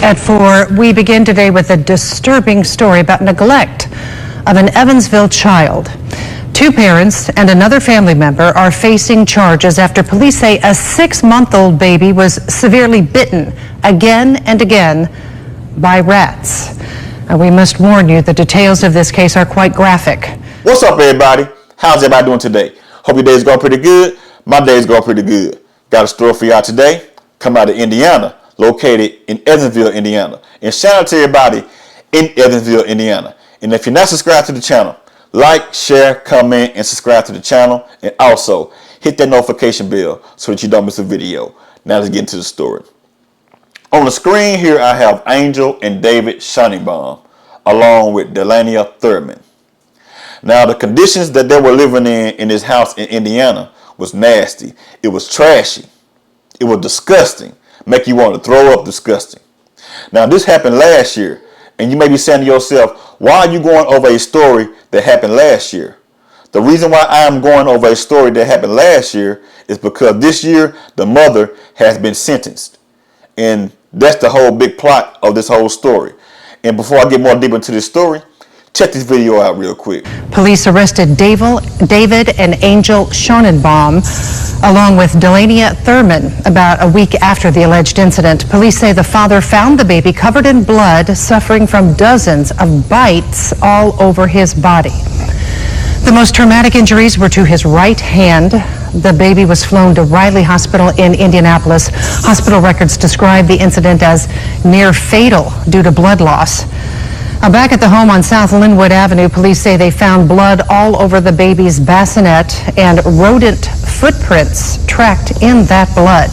at 4, we begin today with a disturbing story about neglect of an Evansville child. Two parents and another family member are facing charges after police say a 6-month-old baby was severely bitten again and again by rats. We must warn you, the details of this case are quite graphic. What's up, everybody? How's everybody doing today? Hope your day's going pretty good. My day's going pretty good. Got a story for y'all today. Come out of Indiana, located in Evansville, Indiana. And shout out to everybody in Evansville, Indiana. And if you're not subscribed to the channel, like, share, comment, and subscribe to the channel. And also, hit that notification bell so that you don't miss a video. Now let's get into the story. On the screen here, I have Angel and David Schonenbaum, along with Delania Thurman. Now, the conditions that they were living in this house in Indiana was nasty. It was trashy. It was disgusting. Make you want to throw up disgusting. Now, this happened last year, and you may be saying to yourself, why are you going over a story that happened last year? The reason why I am going over a story that happened last year is because this year the mother has been sentenced. And that's the whole big plot of this whole story. And before I get more deep into this story, check this video out real quick. Police arrested David and Angel Schonenbaum, along with Delania Thurman, about a week after the alleged incident. Police say the father found the baby covered in blood, suffering from dozens of bites all over his body. The most traumatic injuries were to his right hand. The baby was flown to Riley Hospital in Indianapolis. Hospital records describe the incident as near fatal due to blood loss. Back at the home on South Linwood Avenue, police say they found blood all over the baby's bassinet and rodent footprints tracked in that blood.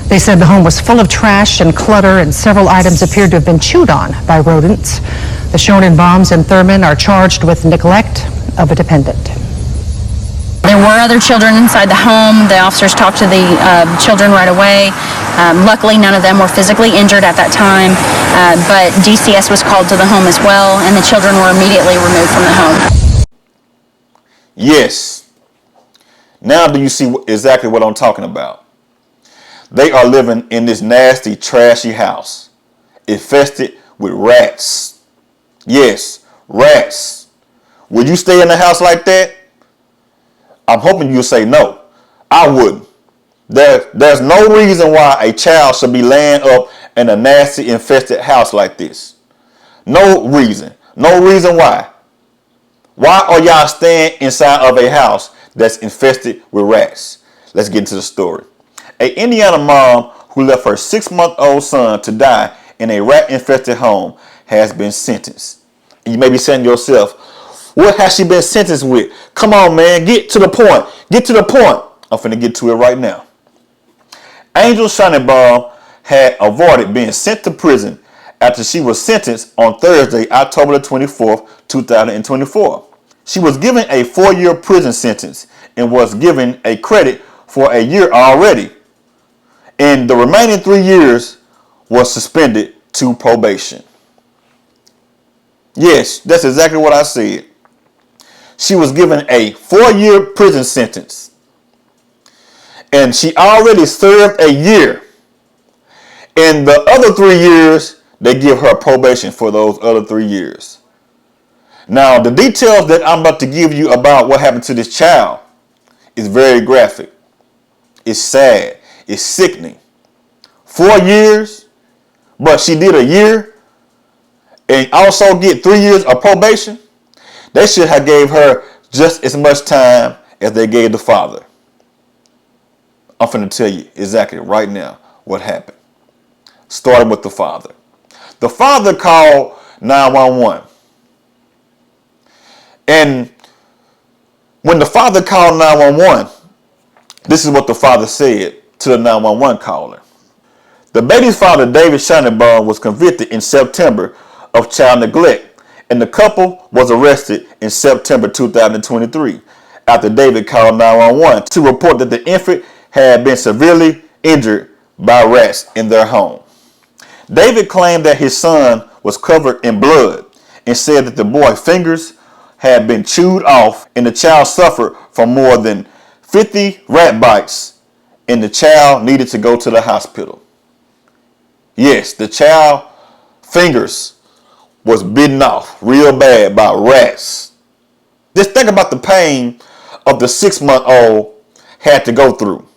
They said the home was full of trash and clutter, and several items appeared to have been chewed on by rodents. The Schonenbaums and Thurman are charged with neglect of a dependent. There were other children inside the home. The officers talked to the children right away. Luckily, none of them were physically injured at that time, but DCS was called to the home as well, and the children were immediately removed from the home. Yes. Now do you see exactly what I'm talking about? They are living in this nasty, trashy house, infested with rats. Yes, rats. Would you stay in a house like that? I'm hoping you'll say no. I wouldn't. There's no reason why a child should be laying up in a nasty, infested house like this. No reason. No reason why. Why are y'all staying inside of a house that's infested with rats? Let's get into the story. An Indiana mom who left her 6-month-old son to die in a rat-infested home has been sentenced. And you may be saying to yourself, what has she been sentenced with? Come on, man, get to the point. Get to the point. I'm finna get to it right now. Angel Schonenbaum had avoided being sent to prison after she was sentenced on Thursday, October the 24th, 2024. She was given a 4-year prison sentence and was given a credit for a year already. And the remaining 3 years was suspended to probation. Yes, that's exactly what I said. She was given a 4-year prison sentence, and she already served a year. In the other 3 years, they give her probation for those other 3 years. Now, the details that I'm about to give you about what happened to this child is very graphic. It's sad. It's sickening. 4 years, but she did a year and also get 3 years of probation. They should have gave her just as much time as they gave the father. I'm finna tell you exactly right now what happened. Starting with the father. The father called 911. And when the father called 911, this is what the father said to the 911 caller. The baby's father, David Schonenbaum, was convicted in September of child neglect, and the couple was arrested in September 2023 after David called 911 to report that the infant had been severely injured by rats in their home. David claimed that his son was covered in blood and said that the boy's fingers had been chewed off and the child suffered from more than 50 rat bites and the child needed to go to the hospital. Yes, the child fingers was bitten off real bad by rats. Just think about the pain of the 6-month-old had to go through.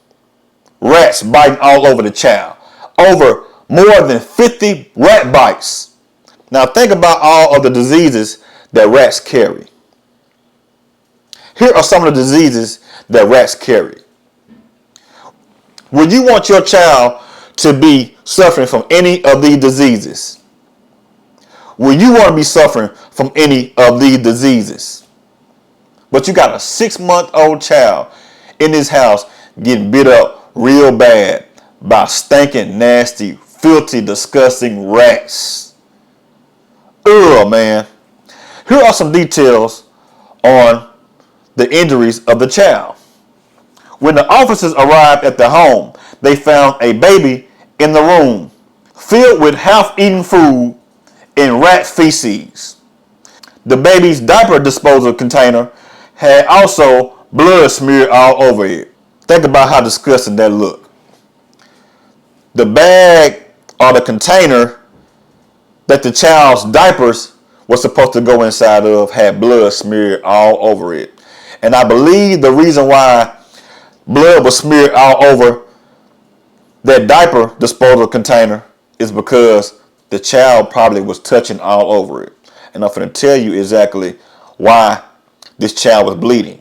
Rats biting all over the child. Over more than 50 rat bites. Now think about all of the diseases that rats carry. Here are some of the diseases that rats carry. Would you want your child to be suffering from any of these diseases? Will you want to be suffering from any of these diseases? But you got a 6-month-old child in this house getting bit up real bad by stinking, nasty, filthy, disgusting rats. Ugh, man. Here are some details on the injuries of the child. When the officers arrived at the home, they found a baby in the room filled with half-eaten food and rat feces. The baby's diaper disposal container had also blood smeared all over it. Think about how disgusting that looked. The bag or the container that the child's diapers was supposed to go inside of had blood smeared all over it. And I believe the reason why blood was smeared all over that diaper disposal container is because the child probably was touching all over it. And I'm going to tell you exactly why this child was bleeding.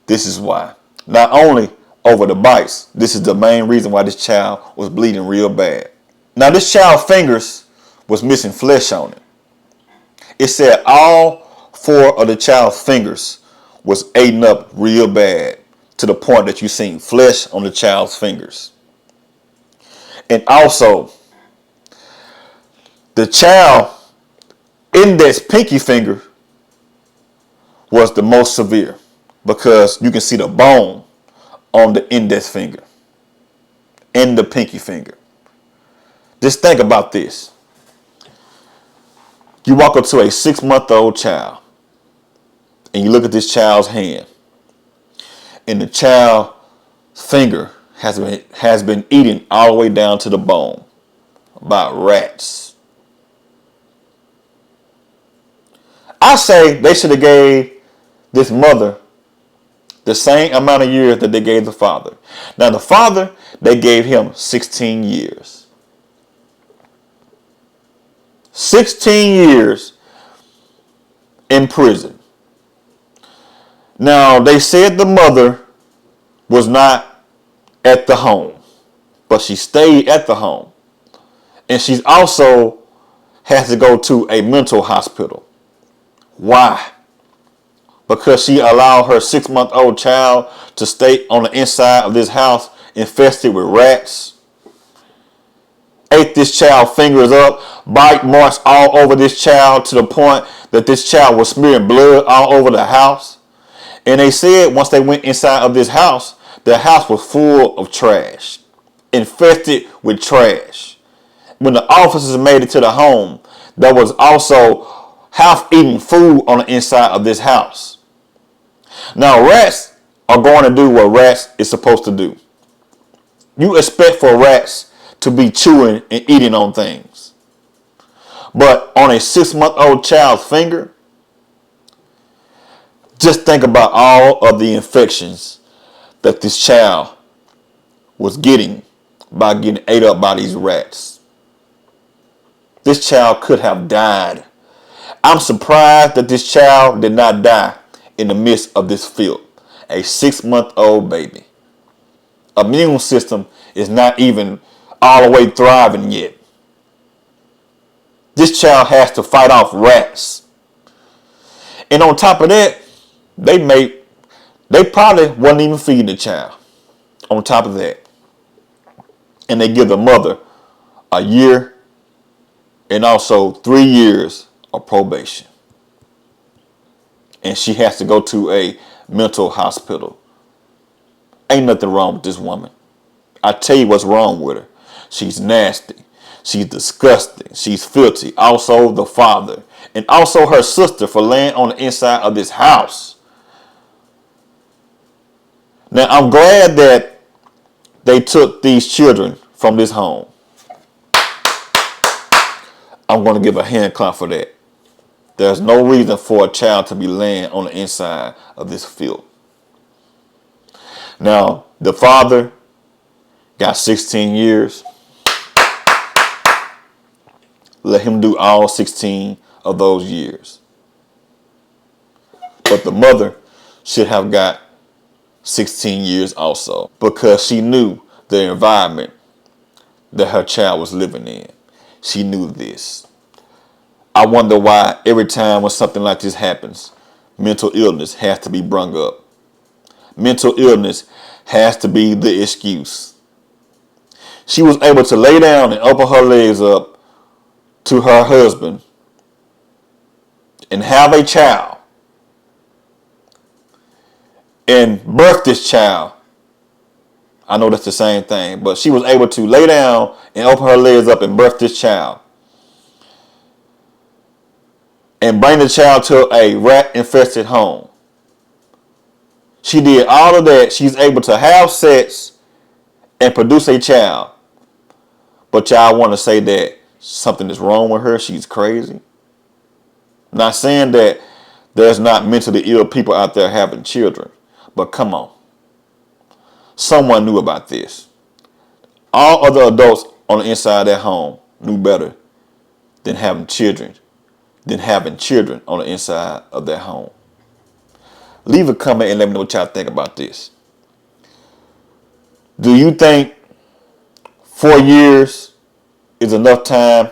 This is why. Not only over the bites, this is the main reason why this child was bleeding real bad. Now this child's fingers was missing flesh on it. It said all 4 of the child's fingers was eaten up real bad to the point that you seen flesh on the child's fingers. And also, the child index pinky finger was the most severe because you can see the bone on the index finger and the pinky finger. Just think about this. You walk up to a 6-month-old child and you look at this child's hand, and the child's finger has been eaten all the way down to the bone by rats. I say they should have gave this mother the same amount of years that they gave the father. Now the father, they gave him 16 years. 16 years in prison. Now they said the mother was not at the home, but she stayed at the home. And she's also has to go to a mental hospital. Why? Because she allowed her 6-month-old child to stay on the inside of this house infested with rats. Ate this child's fingers up, bite marks all over this child to the point that this child was smearing blood all over the house. And they said once they went inside of this house, the house was full of trash, infested with trash. When the officers made it to the home, there was also half-eaten food on the inside of this house. Now rats are going to do what rats is supposed to do. You expect for rats to be chewing and eating on things. But on a 6-month-old child's finger, just think about all of the infections that this child was getting by getting ate up by these rats. This child could have died. I'm surprised that this child did not die in the midst of this filth. A 6-month-old baby. Immune system is not even all the way thriving yet. This child has to fight off rats. And on top of that, they probably wasn't even feeding the child. On top of that. And they give the mother a year and also 3 years of probation. And she has to go to a mental hospital. Ain't nothing wrong with this woman. I tell you what's wrong with her. She's nasty. She's disgusting. She's filthy. Also the father. And also her sister for laying on the inside of this house. Now I'm glad that they took these children from this home. I'm going to give a hand clap for that. There's no reason for a child to be laying on the inside of this field. Now, the father got 16 years. Let him do all 16 of those years. But the mother should have got 16 years also, because she knew the environment that her child was living in. She knew this. I wonder why every time when something like this happens, mental illness has to be brung up. Mental illness has to be the excuse. She was able to lay down and open her legs up to her husband and have a child and birth this child. I know that's the same thing, but she was able to lay down and open her legs up and birth this child and bring the child to a rat-infested home. She did all of that. She's able to have sex and produce a child. But y'all want to say that something is wrong with her? She's crazy? Not saying that there's not mentally ill people out there having children, but come on. Someone knew about this. All other adults on the inside of that home knew better than having children on the inside of their home. Leave a comment and let me know what y'all think about this. Do you think 4 years is enough time